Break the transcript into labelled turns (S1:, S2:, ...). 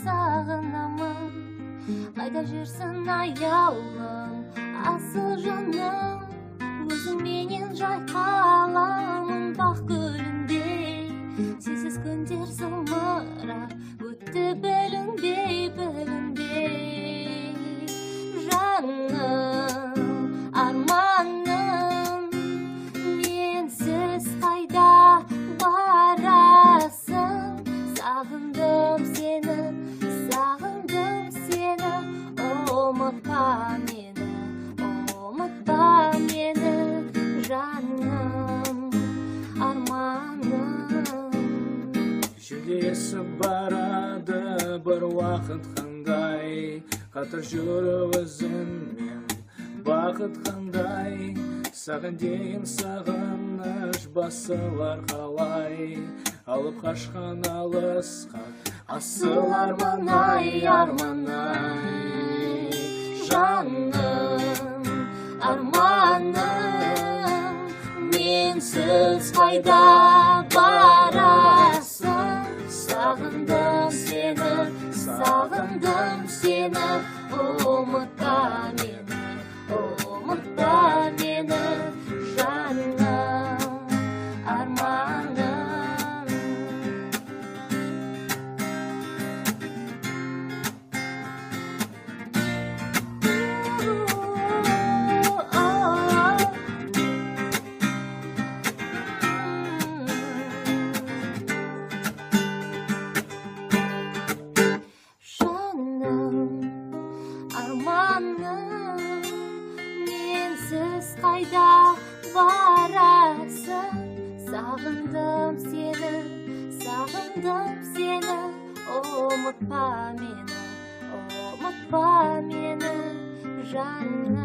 S1: sağınamın. Қайда жүрсің аялым, асыл жаным, өзің менен жайқаламын бақ гүліндей. Сенсіз күндер зымырап өтті білінбей. Жаным, арманым, менсіз қайда барасың? Сағындым сені, ұмытпа мені, жаным, арманым.
S2: Жүдесіп барады бір уақыт қандай, қатар жүріп өзіңмен бақыт қандай. Саған дейін сағыныш басылар қалай, алып қашқан алысқа асыл арман-ай.
S1: Жаным, арманым, менсіз қайда барасың? Сағындым сені, ұмытпа мені, жаным, арманым. Арманым, менсіз қайда барасың? Сағындым сені, ұмытпа мені, жаным.